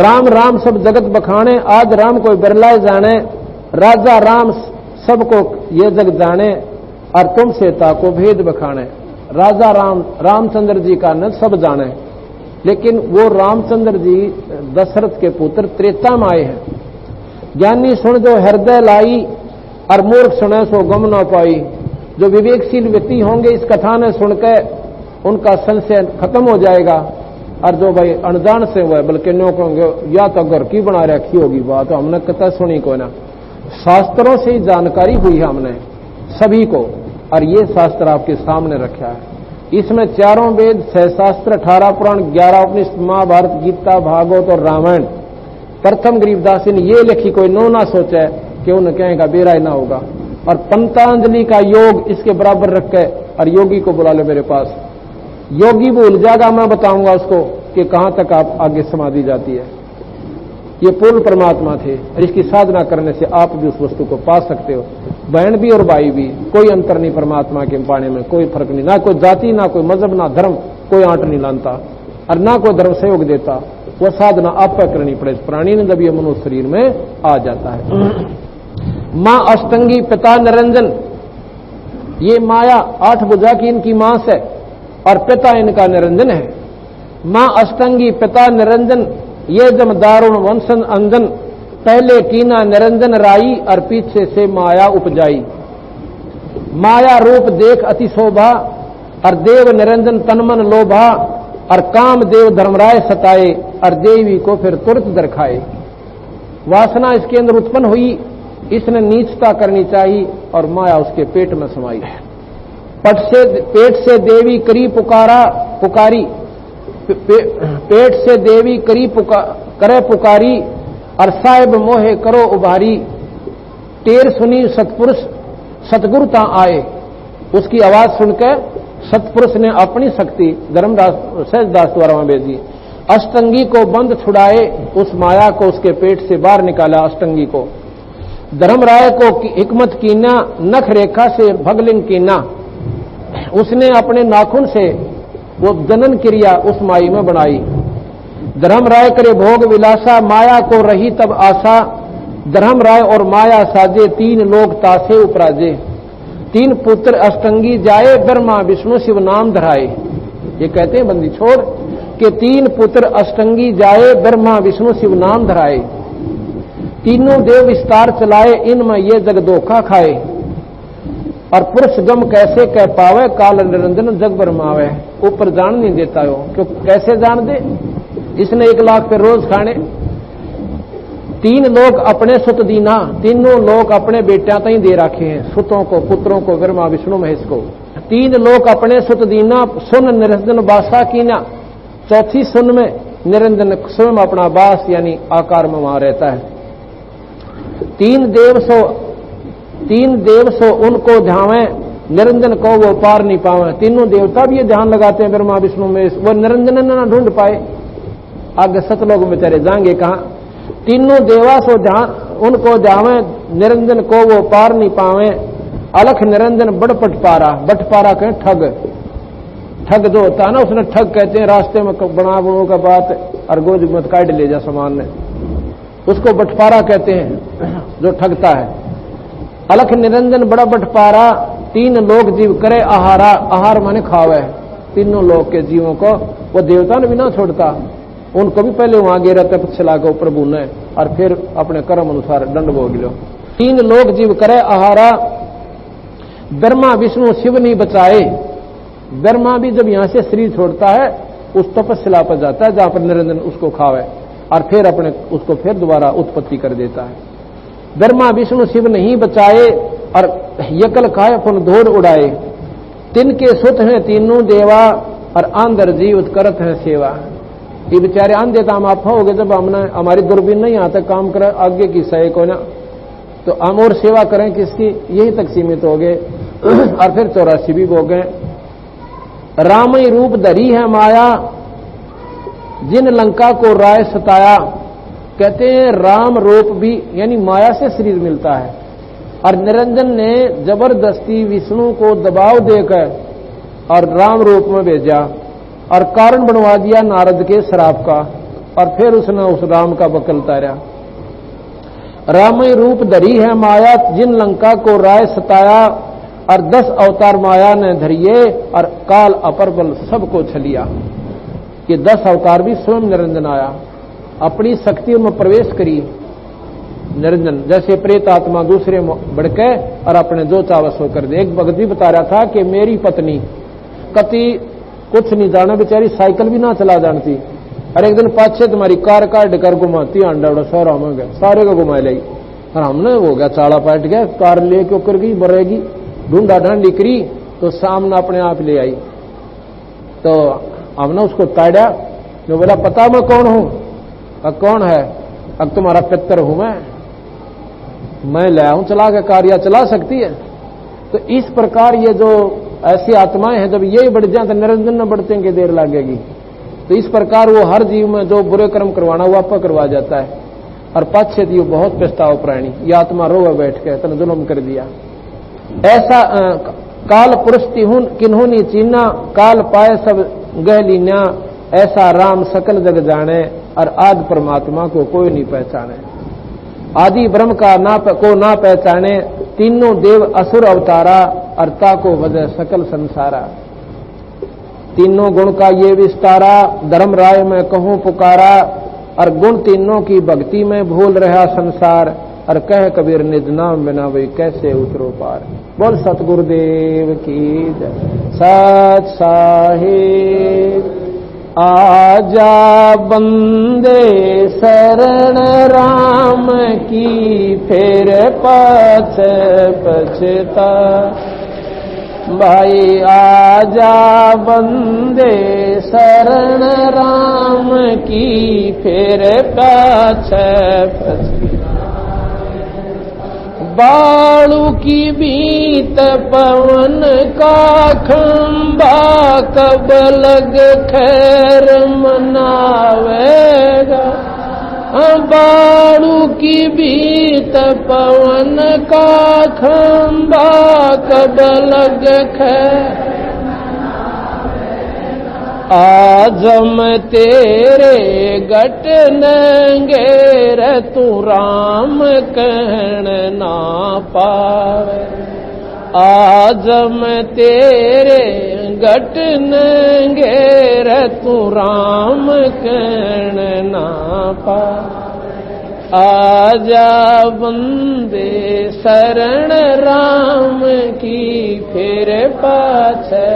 राम राम सब जगत बखाने, आज राम कोई बिरलाए जाने, राजा राम सबको ये जग जाने, और तुमसे ताको भेद बखाने। राजा राम रामचंद्र जी का न सब जाने, लेकिन वो रामचंद्र जी दशरथ के पुत्र त्रेता में आए हैं। ज्ञानी सुन जो हृदय लाई, और मूर्ख सुने सो गम न पाई। जो विवेकशील व्यक्ति होंगे इस कथा ने सुनकर उनका संशय खत्म हो जाएगा, और जो भाई अनजान से हुआ बल्कि नो कहोगे या तो घर की बना रखी होगी बात, तो हमने कथा सुनी को ना, शास्त्रों से ही जानकारी हुई है हमने सभी को, और ये शास्त्र आपके सामने रखा है। इसमें चारों वेद, 6 शास्त्र, 18 पुराण, 11 उपनिषद, महाभारत, गीता, भागवत और रामायण प्रथम गरीबदास ने ये लिखी, कोई नो ना सोचे कि उन्हें कहेगा बेरा ही ना होगा। और पंतांजलि का योग इसके बराबर रख के, और योगी को बुला लो मेरे पास, योगी भूल जाएगा, मैं बताऊंगा उसको कि कहां तक आप आगे समाधि जाती है। ये पूर्ण परमात्मा थे, और इसकी साधना करने से आप भी उस वस्तु को पा सकते हो। बहन भी और भाई भी, कोई अंतर नहीं परमात्मा के पाने में, कोई फर्क नहीं, ना कोई जाति, ना कोई मजहब, ना धर्म, कोई आंट नहीं लानता, और ना कोई धर्म सहयोग देता। वो साधना आप पर करनी पड़े, प्राणी ने जब ये मनुष्य शरीर में आ जाता है। मां अष्टंगी, पिता निरंजन, ये माया 8 भुजा की इनकी मां है, और पिता इनका निरंजन है। मां अष्टंगी पिता निरंजन, ये जम दारुण वंशन अंजन, पहले कीना निरंजन राई, और पीछे से माया उपजाई। माया रूप देख अति शोभा, और देव निरंजन तनमन लोभा, और काम देव धर्मराय सताए, और देवी को फिर तुरंत दरखाए। वासना इसके अंदर उत्पन्न हुई, इसने नीचता करनी चाहिए, और माया उसके पेट में समाई। पेट से देवी करी पुकारी, पेट से देवी करी करे पुकारी, और साहिब मोहे करो उभारी। टेर सुनी सतपुरुष सतगुरु ता आए, उसकी आवाज सुनकर सतपुरुष ने अपनी शक्ति धर्मदास सहजदास द्वारा में भेजी। अष्टंगी को बंद छुड़ाए, उस माया को उसके पेट से बाहर निकाला। अष्टंगी को धर्मराय को हिकमत कीना, नख रेखा से भगलिंग कीना, उसने अपने नाखून से वो जनन क्रिया उस माई में बनाई। धर्मराय करे भोग विलासा, माया को रही तब आशा। धर्मराय और माया साजे, 3 लोग तासे उपराजे। 3 पुत्र अष्टंगी जाए, ब्रह्मा विष्णु शिव नाम धराए। ये कहते हैं बंदी छोड़ कि 3 पुत्र अष्टंगी जाए, ब्रह्मा विष्णु शिव नाम धराए। तीनों देव विस्तार चलाए, इनमें ये जग धोखा खाए। और पुरुष गम कैसे कह पावे, काल निरंजन जग बरमावे। ऊपर जान नहीं देता हो, क्यों कैसे जान दे, इसने 1 लाख पे रोज खाने। 3 लोग अपने सुत दीना, तीनों लोग अपने बेटियां तई दे रखे हैं, सुतों को, पुत्रों को, ब्रह्मा विष्णु महेश को। 3 लोग अपने सुत दीना, सुन निरंजन बासा कीना। चौथी सुन में निरंजन स्वयं अपना बास यानी आकार में वहां रहता है। 3 देव सो उनको ध्यावे, निरंजन को वो पार नहीं पावे। तीनों देवता भी ये ध्यान लगाते हैं, ब्रह्मा विष्णु महेश, वो निरंजन न ढूंढ पाए। आगे सतलोक में बेचारे जाएंगे कहां। तीनों देवा सो ध्यान उनको ध्यावे, निरंजन को वो पार नहीं पावे। अलख निरंजन बड़ बटपारा, बटपारा कहें ठग। ठग जो होता है ना, उसने ठग कहते हैं, रास्ते में बना बुनो का बात और गोद मत काट ले जा सामान ने, उसको बटपारा कहते हैं जो ठगता है। अलख निरंजन बड़ा बटपारा, 3 लोग जीव करे आहारा। आहार माने खावे, तीनों लोग के जीवों को वो देवता ने भी ना छोड़ता, उनको भी पहले वहां गिरा तब चला गो प्रभु ने, और फिर अपने कर्म अनुसार दंड भोग लो। 3 लोग जीव करे आहारा, ब्रह्मा विष्णु शिव नहीं बचाए। ब्रह्मा भी जब यहां से शरीर छोड़ता है उस तपस्या पर जाता है जहां पर निरंजन उसको खावे, और फिर अपने उसको फिर दोबारा उत्पत्ति कर देता है। ब्रह्मा विष्णु शिव नहीं बचाए, और यकल खाए पुन धोड़ उड़ाए। तिनके सुत हैं तीनों देवा, और आंधर जीव करत है सेवा। ये बेचारे आंधे तो हम आप हो गए, जब हमने हमारी दूरबीन नहीं यहाँ तक काम करे आगे की सही को ना, तो हम और सेवा करें किसकी, यही तक सीमित हो गए। और फिर 84 भी हो गए। रामई रूप धरी है माया, जिन लंका को राय सताया। कहते हैं राम रूप भी यानी माया से शरीर मिलता है, और निरंजन ने जबरदस्ती विष्णु को दबाव देकर और राम रूप में भेजा, और कारण बनवा दिया नारद के श्राप का। और फिर उसने उस राम का बकल तारा। रामई रूप धरी है माया, जिन लंका को राय सताया, और 10 अवतार माया ने धरिए, और काल अपर बल सबको छलिया। ये 10 अवतार भी स्वयं निरंजन आया, अपनी शक्तियों में प्रवेश करी निरंजन, जैसे प्रेत आत्मा दूसरे बढ़के और अपने जो चावस हो कर दे। एक भगत भी बता रहा था कि मेरी पत्नी कति कुछ नहीं जाना, बेचारी साइकिल भी ना चला जानती, और एक दिन पाछे तुम्हारी कार काट कर घुमाती आंडा सारा में गया, सारे को घुमा ली, और हमने हो गया चाड़ा पाट गया, कार लेके कर गई बरेगी, ढूंढा ढांडी करी तो सामने अपने आप ले आई। तो हमने उसको ताड़ा, जो बोला पता मैं कौन हूं? कौन है? अब तुम्हारा पितर हूं मैं ले आऊं चला के कार्य चला सकती है। तो इस प्रकार ये जो ऐसी आत्माएं हैं, जब यही बढ़ जाए तो निरंजन न बढ़ते के देर लगेगी। तो इस प्रकार वो हर जीव में जो बुरे कर्म करवाना वो आपका करवा जाता है, और पाछे दियो बहुत पछताव प्राणी, ये आत्मा रोवे बैठ के तने जुल्म कर दिया। ऐसा काल पुरुष किन्होंने चीना, काल पाए सब गह लीना, ऐसा राम सकल जग जाने, और आदि परमात्मा को कोई नहीं पहचाने। आदि ब्रह्म का को ना पहचाने, तीनों देव असुर अवतारा, अर्ता को वजह सकल संसारा। तीनों गुण का ये विस्तारा, धर्म राय में कहूं पुकारा, और गुण तीनों की भक्ति में भूल रहा संसार, और कह कबीर निज नाम बिना वही कैसे उतरो पार। बोल सतगुरुदेव की जय। सत साहिब आजा बंदे शरण राम की, फिर पाछ पछता। भाई आजा बंदे शरण राम की, फिर पाछ पछता। बालू की बीत पवन का खंबा, कब लग खैर मनावेगा। बालू की बीत पवन का खंबा, कब लग खैर। आज मैं तेरे गट नंगेर, तू राम कहन ना पावे। आज मैं तेरे गट नंगेर, तू राम कहन ना पावे। आजा बंदे शरण राम की, फिर पाछे।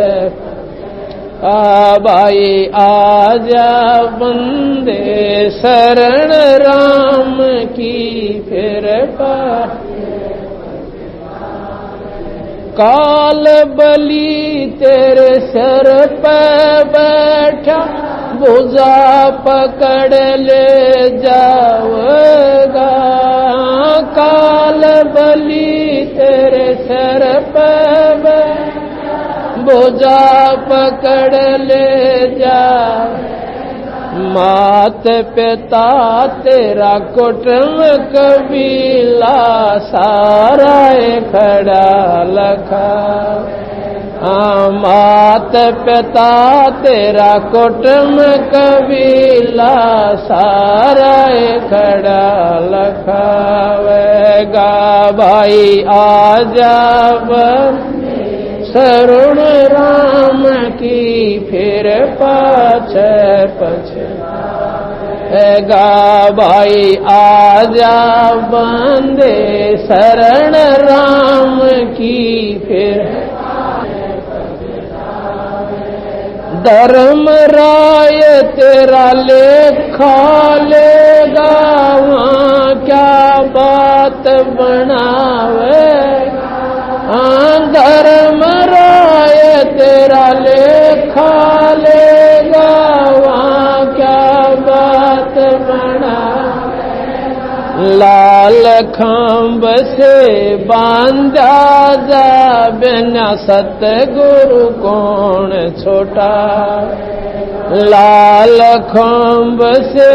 भाई आजा बंदे शरण राम की, फिर काल बलि तेरे सर पे बैठा, भुजा पकड़ ले जाओगा। काल बलि तेरे सर पे भुजा पकड़ ले जा। मात पिता तेरा कुटुंब कबीला, सारा खड़ा लखा। मात पिता तेरा कुटुंब कबीला, सारा खड़ा लखावेगा। भाई आजा शरण राम की, फिर पाछे पछेगा। भाई आजा बंदे शरण राम की, फिर धर्म राय तेरा लेखा लेगा। वहाँ क्या बात बनावेगा। धर्म राय तेरा लेखा लेगा। वहाँ क्या बात बना। लाल खंभ से बांधा जा, बिना सतगुरु कौन छोटा। लाल खंभ से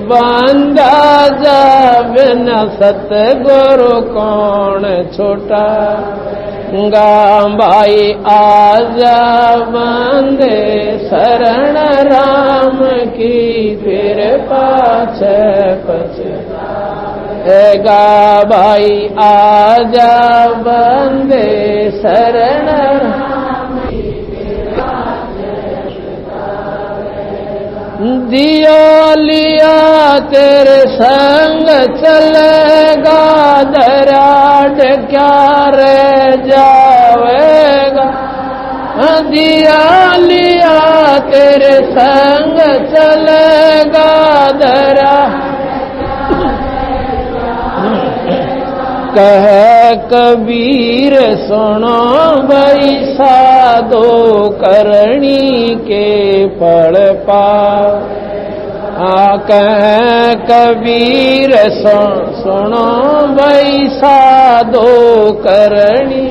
बांधा जा, बिना सतगुरु कौन छोटा। गा भाई आजा बंदे शरण राम की, फिर पाछे पछतावेगा। भाई आजा बंदे शरण राम की, फिर पाछे पछतावेगा। दिया लिया तेरे संग चलेगा, दराड क्या रह जावेगा। दिया लिया तेरे संग चलेगा, दरा कह कबीर सुनो भाई साधो, करणी के फल पाओ। कह कबीर सुनो भाई साधो, करणी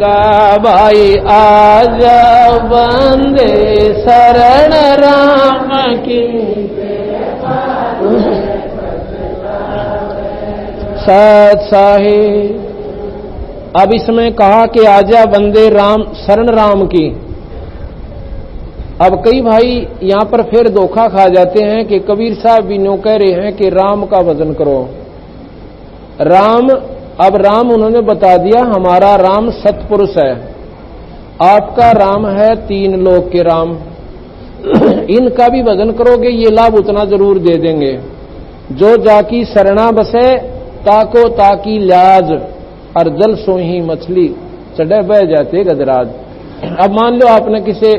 गा भाई आजा बंदे शरण राम की। सत साहिब अब इसमें कहा कि आजा बंदे राम शरण राम की। अब कई भाई यहां पर फिर धोखा खा जाते हैं कि कबीर साहब भी न्यों कह रहे हैं कि राम का भजन करो। राम, अब राम उन्होंने बता दिया हमारा राम सतपुरुष है, आपका राम है तीन लोक के राम। इनका भी भजन करोगे ये लाभ उतना जरूर दे देंगे। जो जाकी शरणा बसे, ताको ताकी लाज, और जल सोही मछली, चढ़े बह जाते गजराज। अब मान लो आपने किसी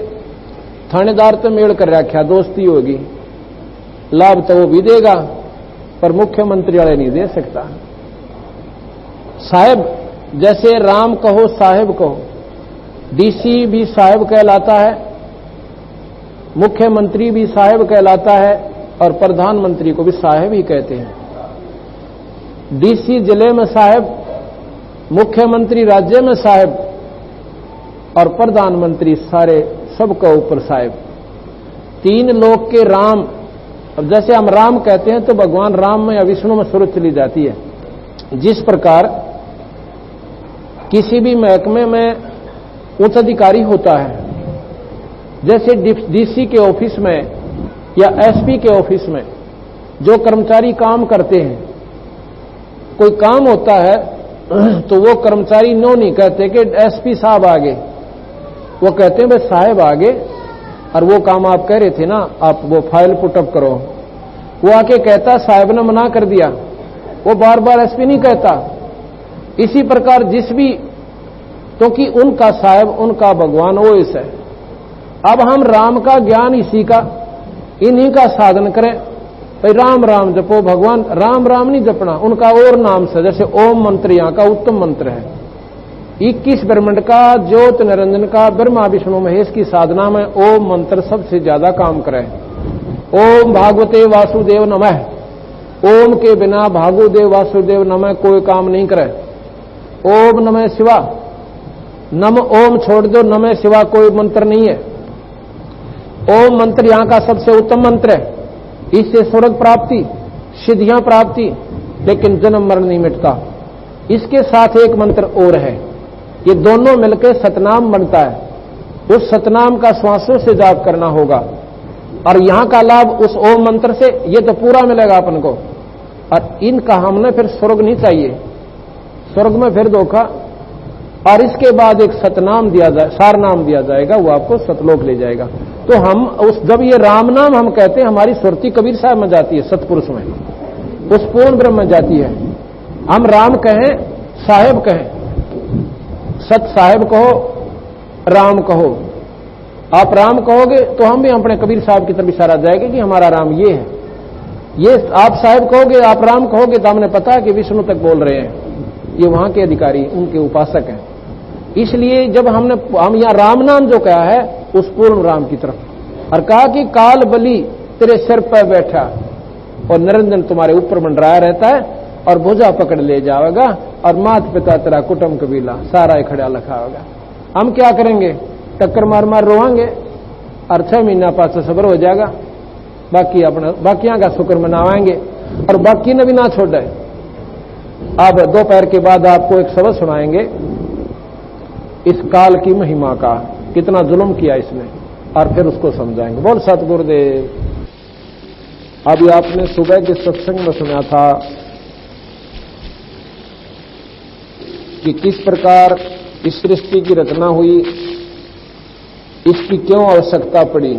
थानेदार तो मेल कर रखा, दोस्ती होगी, लाभ तो वो भी देगा पर मुख्यमंत्री वाले नहीं दे सकता। साहेब, जैसे राम कहो साहेब कहो, डीसी भी साहेब कहलाता है, मुख्यमंत्री भी साहेब कहलाता है, और प्रधानमंत्री को भी साहेब ही कहते हैं। डीसी जिले में साहेब, मुख्यमंत्री राज्य में साहेब, और प्रधानमंत्री सारे सबका ऊपर साहेब। तीन लोक के राम। अब जैसे हम राम कहते हैं तो भगवान राम में या विष्णु में सूरत चली जाती है। जिस प्रकार किसी भी महकमे में उच्च अधिकारी होता है, जैसे डीसी के ऑफिस में या एसपी के ऑफिस में जो कर्मचारी काम करते हैं, कोई काम होता है तो वो कर्मचारी नो नहीं कहते कि एसपी साहब आगे, वो कहते हैं भाई साहब आगे, और वो काम आप कह रहे थे ना, आप वो फाइल पुटअप करो। वो आके कहता साहब ने मना कर दिया, वो बार बार एसपी नहीं कहता। इसी प्रकार जिस भी, क्योंकि उनका साहब उनका भगवान ओएस है। अब हम राम का ज्ञान इसी का, इन्हीं का साधन करें। भाई राम राम जपो, भगवान राम राम नहीं जपना, उनका और नाम से, जैसे ओम मंत्र यहाँ का उत्तम मंत्र है। 21 ब्रह्मांड का ज्योत निरंजन का ब्रह्मा विष्णु महेश की साधना में ओम मंत्र सबसे ज्यादा काम करे। ओम भागवते वासुदेव नमः, ओम के बिना भागुदेव वासुदेव नमः कोई काम नहीं करे। ओम नमः शिवा, नम ओम छोड़ दो, नमः शिवा कोई मंत्र नहीं है। ओम मंत्र यहाँ का सबसे उत्तम मंत्र है। इससे स्वर्ग प्राप्ति, सिद्धियां प्राप्ति, लेकिन जन्म मरण नहीं मिटता। इसके साथ एक मंत्र और है, ये दोनों मिलकर सतनाम बनता है। उस सतनाम का श्वासों से जाप करना होगा, और यहां का लाभ उस ओम मंत्र से ये तो पूरा मिलेगा अपन को। और इनका हमने फिर स्वर्ग नहीं चाहिए, स्वर्ग में फिर धोखा। और इसके बाद एक सतनाम दिया जाए, सार नाम दिया जाएगा, वो आपको सतलोक ले जाएगा। तो हम उस, जब ये राम नाम हम कहते हैं, हमारी सुरती कबीर साहब में जाती है, सतपुरुष में, उस पूर्ण ब्रह्म में जाती है। हम राम कहें, साहेब कहें, सत साहेब कहो, राम कहो। आप राम कहोगे तो हम भी अपने कबीर साहब की तरफ इशारा जाएगा कि हमारा राम ये है। ये आप साहेब कहोगे, आप राम कहोगे तो हमने पता है कि विष्णु तक बोल रहे हैं, ये वहां के अधिकारी, उनके उपासक हैं। इसलिए जब हम यहाँ राम नाम जो कहा है उस पूर्ण राम की तरफ, और कहा कि काल बलि तेरे सिर पर बैठा और निरंजन तुम्हारे ऊपर मंडराया रहता है, और भुजा पकड़ ले जाएगा, और माता पिता तेरा कुटुंब कबीला सारा खड़ा लखा होगा। हम क्या करेंगे, टक्कर मार मार रोएंगे, और 6 महीना पास सबर हो जाएगा। बाकी अपना बाकियां का शुक्र मनावाएंगे, और बाकी ने भी ना छोड़े। अब दोपहर के बाद आपको एक सबक सुनाएंगे इस काल की महिमा का, कितना जुल्म किया इसने, और फिर उसको समझाएंगे। बोल सतगुरुदेव। अभी आपने सुबह के सत्संग में सुना था कि किस प्रकार इस सृष्टि की रचना हुई, इसकी क्यों आवश्यकता पड़ी,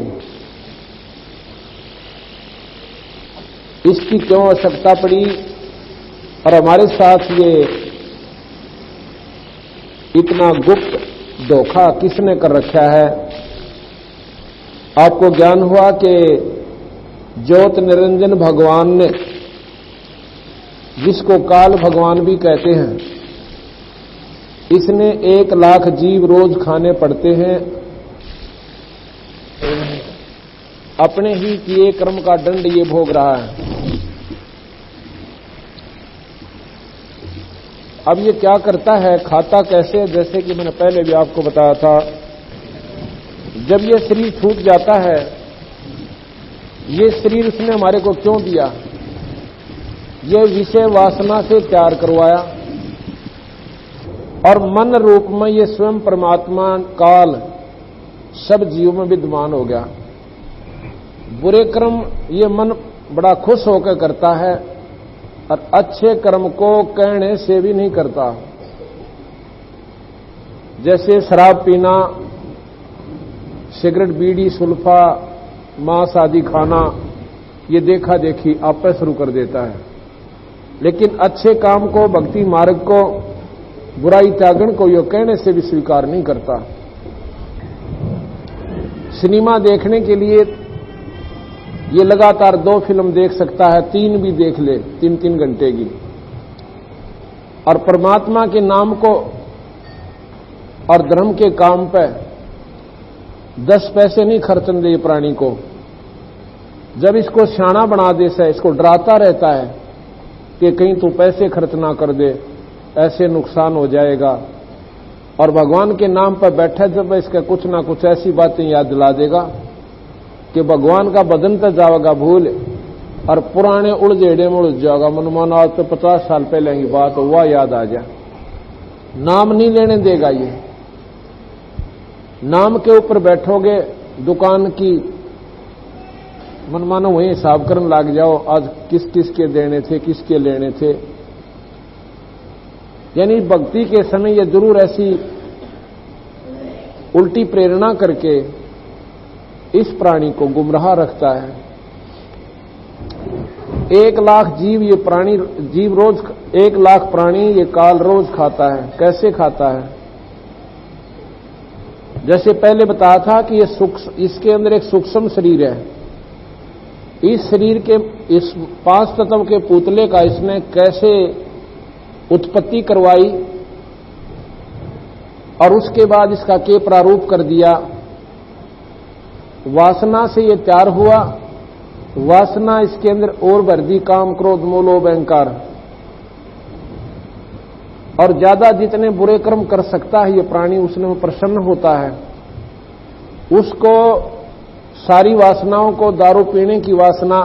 इसकी क्यों आवश्यकता पड़ी, और हमारे साथ ये इतना गुप्त धोखा किसने कर रखा है। आपको ज्ञान हुआ कि ज्योत निरंजन भगवान ने, जिसको काल भगवान भी कहते हैं, इसने 1 लाख जीव रोज खाने पड़ते हैं, अपने ही किए कर्म का दंड ये भोग रहा है। अब ये क्या करता है, खाता कैसे, जैसे कि मैंने पहले भी आपको बताया था, जब ये शरीर छूट जाता है, ये शरीर उसने हमारे को क्यों दिया, ये विषय वासना से तैयार करवाया, और मन रूप में ये स्वयं परमात्मा काल सब जीवों में विद्यमान हो गया। बुरे कर्म ये मन बड़ा खुश होकर करता है, और अच्छे कर्म को कहने से भी नहीं करता। जैसे शराब पीना, सिगरेट बीड़ी सुल्फा मांस आदि खाना, ये देखा देखी आप शुरू कर देता है, लेकिन अच्छे काम को, भक्ति मार्ग को, बुराई त्यागन को यो कहने से भी स्वीकार नहीं करता। सिनेमा देखने के लिए ये लगातार 2 फिल्म देख सकता है, 3 भी देख ले, 3-3 घंटे की, और परमात्मा के नाम को और धर्म के काम पे 10 पैसे नहीं खर्चन दे प्राणी को। जब इसको शाना बना दे से, इसको डराता रहता है कि कहीं तू पैसे खर्च ना कर दे, ऐसे नुकसान हो जाएगा, और भगवान के नाम पर बैठा जब इसका कुछ ना कुछ ऐसी बातें याद दिला देगा कि भगवान का बदन तो जाएगा भूल, और पुराने उलझेड़े में उलझ जाएगा। मनमाना आज तो 50 साल पहले की बात हुआ याद आ जाए, नाम नहीं लेने देगा। ये नाम के ऊपर बैठोगे, दुकान की मनमाना वही हिसाब करने लग जाओ, आज किस किस के देने थे, किसके लेने थे। यानी भक्ति के समय ये जरूर ऐसी उल्टी प्रेरणा करके इस प्राणी को गुमराह रखता है। 1 लाख जीव ये प्राणी, जीव रोज 1 लाख प्राणी ये काल रोज खाता है। कैसे खाता है? जैसे पहले बताया था कि ये इसके अंदर एक सूक्ष्म शरीर है। इस शरीर के, इस 5 तत्व के पुतले का इसने कैसे उत्पत्ति करवाई, और उसके बाद इसका के प्रारूप कर दिया। वासना से ये तैयार हुआ, वासना इसके अंदर और भर दी, काम क्रोध मोह लोभ अहंकार, और ज्यादा जितने बुरे कर्म कर सकता है ये प्राणी, उसमें प्रसन्न होता है। उसको सारी वासनाओं को, दारू पीने की वासना,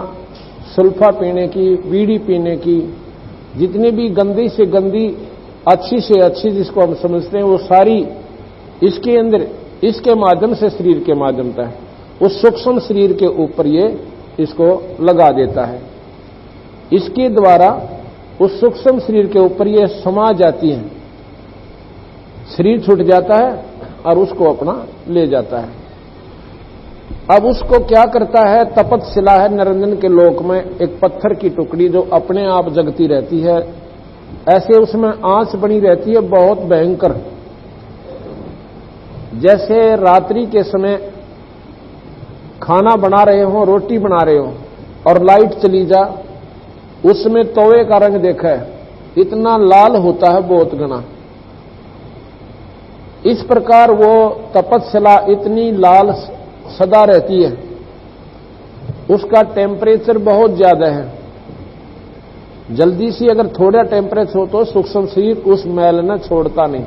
सुल्फा पीने की, बीड़ी पीने की, जितनी भी गंदी से गंदी, अच्छी से अच्छी जिसको हम समझते हैं, वो सारी इसके अंदर, इसके माध्यम से, शरीर के माध्यम से, उस सूक्ष्म शरीर के ऊपर ये इसको लगा देता है। इसके द्वारा उस सूक्ष्म शरीर के ऊपर ये समा जाती है, शरीर छूट जाता है और उसको अपना ले जाता है। अब उसको क्या करता है, तपतशिला है निरंजन के लोक में, एक पत्थर की टुकड़ी जो अपने आप जगती रहती है, ऐसे उसमें आंच बनी रहती है बहुत भयंकर। जैसे रात्रि के समय खाना बना रहे हो, रोटी बना रहे हो, और लाइट चली जा, उसमें तवे का रंग देखा है, इतना लाल होता है बहुत घना। इस प्रकार वो तपतशिला इतनी लाल सदा रहती है, उसका टेम्परेचर बहुत ज्यादा है। जल्दी से अगर थोड़ा टेम्परेचर हो तो सूक्ष्म शरीर उस मैल न छोड़ता नहीं।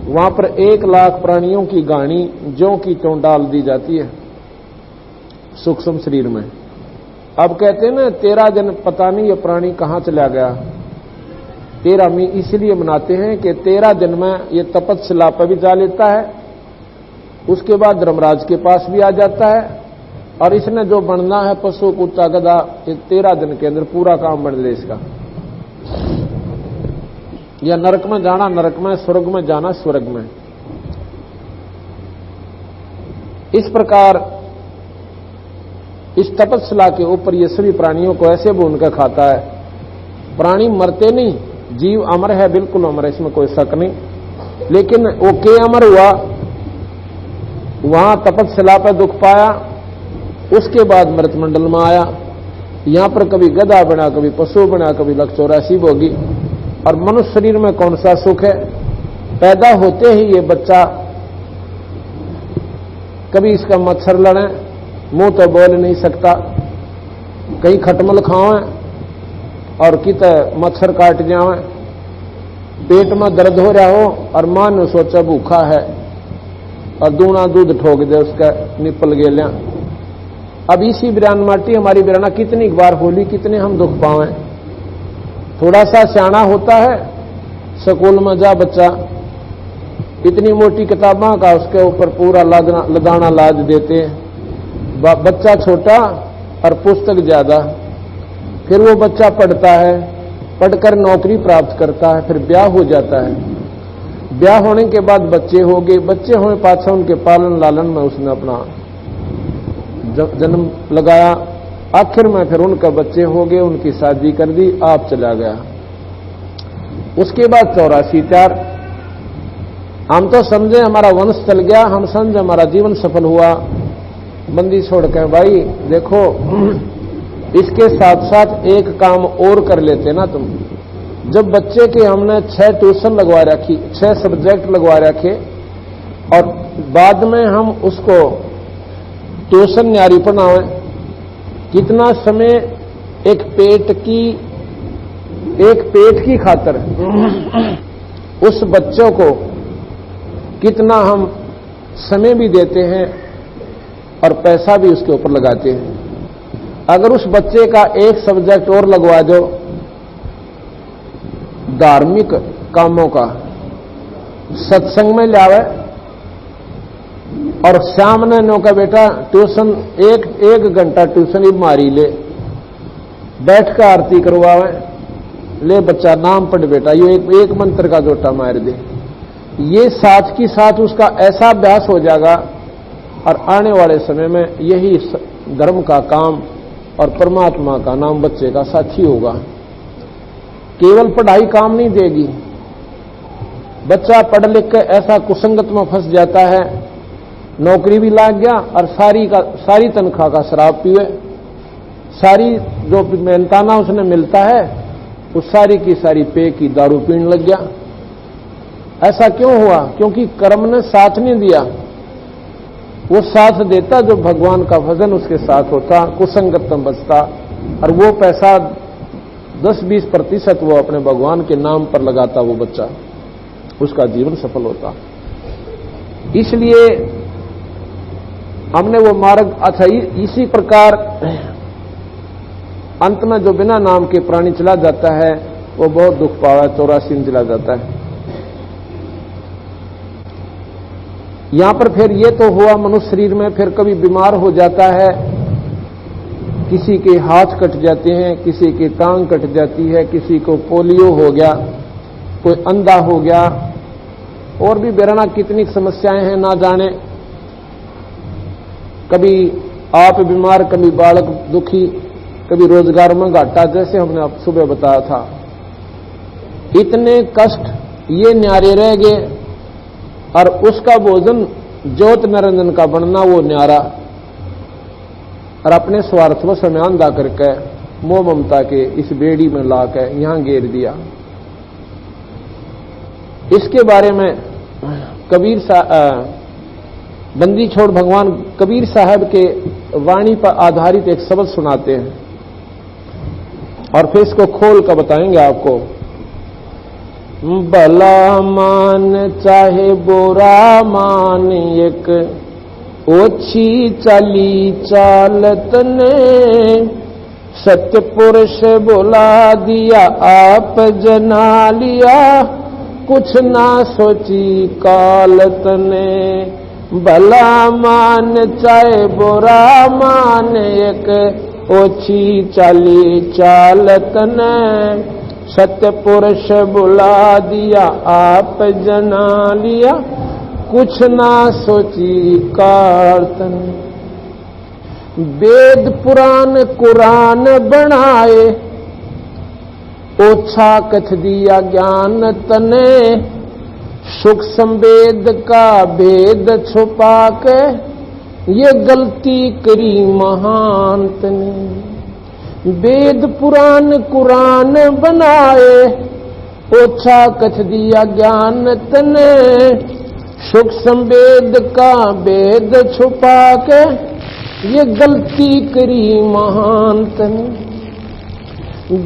वहां पर 1 लाख प्राणियों की गाड़ी ज्यों की त्यों डाल दी जाती है सूक्ष्म शरीर में। अब कहते हैं ना 13 दिन पता नहीं ये प्राणी कहां चला गया, 13वीं इसलिए मनाते हैं कि 13 दिन में ये तपस्या पर भी जा लेता है, उसके बाद धर्मराज के पास भी आ जाता है, और इसने जो बनना है पशु कुत्ता गधा, ये 13 दिन के अंदर पूरा काम बन ले इसका। या नरक में जाना नरक में, स्वर्ग में जाना स्वर्ग में। इस प्रकार इस तपस्या के ऊपर ये सभी प्राणियों को ऐसे भून कर खाता है। प्राणी मरते नहीं, जीव अमर है, बिल्कुल अमर है, इसमें कोई शक नहीं। लेकिन वो के अमर हुआ, वहां तपस्या पर दुख पाया, उसके बाद मृतमंडल में आया। यहां पर कभी गधा बना, कभी पशु बना, कभी 184 भोगी। और मनुष्य शरीर में कौन सा सुख है? पैदा होते ही ये बच्चा, कभी इसका मच्छर लड़े, मुंह तो बोल नहीं सकता, कहीं खटमल खावे और किते मच्छर काट जावे, पेट में दर्द हो रहा हो और मां ने सोचा भूखा है और दूना दूध ठोक दे उसका निपल गेलिया। अब इसी बिरान माटी हमारी बिराना कितनी बार होली, कितने हम दुख पावे। थोड़ा सा सियाना होता है, स्कूल में जा बच्चा, इतनी मोटी किताबों का उसके ऊपर पूरा लदाना लाद देते हैं। बच्चा छोटा और पुस्तक ज्यादा, फिर वो बच्चा पढ़ता है, पढ़कर नौकरी प्राप्त करता है, फिर ब्याह हो जाता है। ब्याह होने के बाद बच्चे हो गए, बच्चे होने पाछा उनके पालन लालन में उसने अपना जन्म लगाया। आखिर में फिर उनका बच्चे हो गए, उनकी शादी कर दी, आप चला गया। उसके बाद 84 हम तो समझे हमारा वंश चल गया, हम समझे हमारा जीवन सफल हुआ। बंदी छोड़ के भाई देखो, इसके साथ साथ एक काम और कर लेते ना तुम। जब बच्चे के हमने 6 ट्यूशन लगवा रखी, 6 सब्जेक्ट लगवा रखे, और बाद में हम उसको ट्यूशन न्यारी पढ़ावे, कितना समय एक पेट की खातर उस बच्चों को कितना हम समय भी देते हैं और पैसा भी उसके ऊपर लगाते हैं। अगर उस बच्चे का एक सब्जेक्ट और लगवा दो धार्मिक कामों का, सत्संग में लावे, और सामने नो का बेटा ट्यूशन एक घंटा ट्यूशन ही मारी ले, बैठ कर आरती करवावे, ले बच्चा नाम पढ़ बेटा, ये एक मंत्र का जोटा मार दे। ये साथ की साथ उसका ऐसा अभ्यास हो जाएगा, और आने वाले समय में यही धर्म का काम और परमात्मा का नाम बच्चे का साथी होगा। केवल पढ़ाई काम नहीं देगी। बच्चा पढ़ लिख कर ऐसा कुसंगत में फंस जाता है, नौकरी भी लाग गया और सारी तनख्वाह का शराब पीवे, सारी जो मेहनताना उसने मिलता है वो सारी की सारी पे की दारू पीने लग गया। ऐसा क्यों हुआ? क्योंकि कर्म ने साथ नहीं दिया। वो साथ देता जो भगवान का भजन उसके साथ होता, कुसंगत में बचता, और वो पैसा 10-20% वो अपने भगवान के नाम पर लगाता, वो बच्चा, उसका जीवन सफल होता। इसलिए हमने वो मार्ग, अच्छा इसी प्रकार अंत में जो बिना नाम के प्राणी चला जाता है वो बहुत दुख पावा, 84 चला जाता है। यहां पर फिर ये तो हुआ मनुष्य शरीर में, फिर कभी बीमार हो जाता है, किसी के हाथ कट जाते हैं, किसी की टांग कट जाती है, किसी को पोलियो हो गया, कोई अंधा हो गया, और भी बेराना कितनी समस्याएं हैं ना जाने। कभी आप बीमार, कभी बालक दुखी, कभी रोजगार में घाटा, जैसे हमने आप सुबह बताया था। इतने कष्ट ये न्यारे रह गए, और उसका भोजन ज्योत निरंजन का बनना वो न्यारा, और अपने स्वार्थ को समय अंधा करके मोह ममता के इस बेड़ी में लाकर यहां घेर दिया। इसके बारे में बंदी छोड़ भगवान कबीर साहब के वाणी पर आधारित एक शब्द सुनाते हैं, और फिर इसको खोल कर बताएंगे आपको। भला मान चाहे बुरा मान, एक ओछी चाली चालत ने, सत्य पुरुष बुला दिया आप जना लिया, कुछ ना सोची काल तने, भला मान चाहे बुरा मान, एक ओछी चाली चालत ने। सत्य पुरुष बुला दिया आप जना लिया, कुछ ना सोची कारतन। वेद पुराण कुरान बनाए, ओछा कथ दिया ज्ञान तने, सुख संवेद का भेद छुपा के, ये गलती करी महान तने। वेद पुराण कुरान बनाए, ओछा कथ दिया ज्ञान तने, सुख संवेद का भेद छुपा के, ये गलती करी महान तने।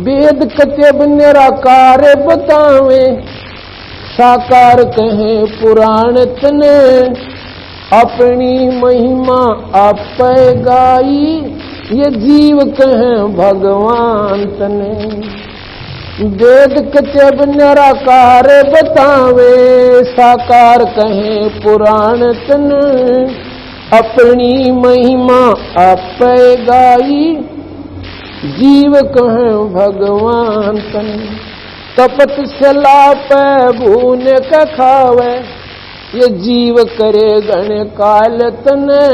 वेद कतब निराकार बतावे, साकार कहे पुराण तने, अपनी महिमा आप गाई, ये जीव कहे भगवान तने। वेद कतब निराकार बतावे, साकार कहे पुराण तने, अपनी महिमा आप गाई, जीव कहे भगवान तने। कपट से लाप भून का खावे, ये जीव करे गण काल तने।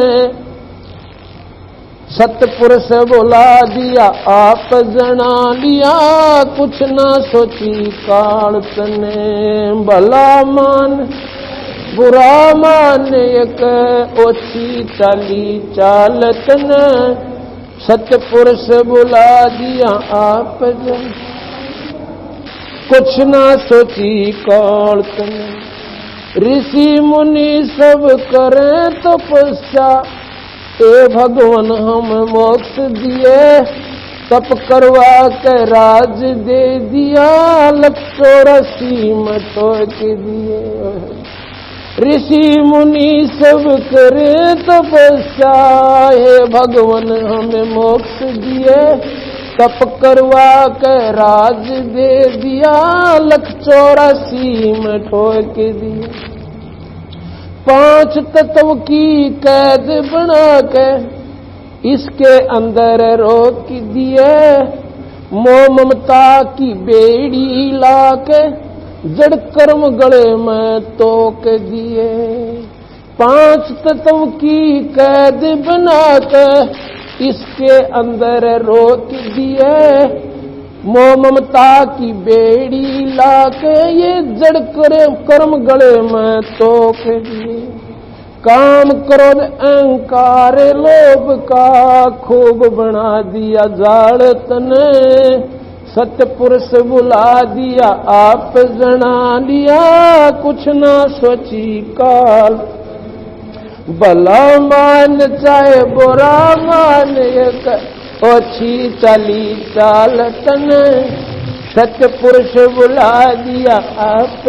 सतपुरुष बुला दिया आप जना लिया, कुछ ना सोची काल तने, भला मान बुरा मान, एक ओछी चाली चालत ने। सतपुरुष बुला दिया आप जन, कुछ ना सोची काल तने। ऋषि मुनि सब करें तपस्या, ए भगवान हम मोक्ष दिए, तप करवा के राज दे दिया, 184 में ठोक दिए। ऋषि मुनि सब करे तपस्या, हे भगवान हमें मोक्ष दिए, तप करवा के राज दे दिया, 184 में ठोक दिए। 5 तत्व की कैद बना के, इसके अंदर रोक दिए, मोह ममता की बेड़ी लाके, जड़ कर्म गले में तोक दिए। 5 तत्व की कैद बना के, इसके अंदर रोक दिए, मोह ममता की बेड़ी लाके, ये जड़ कर्म गले में तोक दिए। काम क्रोध अहंकार लोभ का खूब बना दिया जाल तने। सतपुरुष बुला दिया आप जना लिया, कुछ ना सोची काल। भला मान चाहे बुरा मान, एक ओछी चाली चाल तने। सतपुरुष बुला दिया आप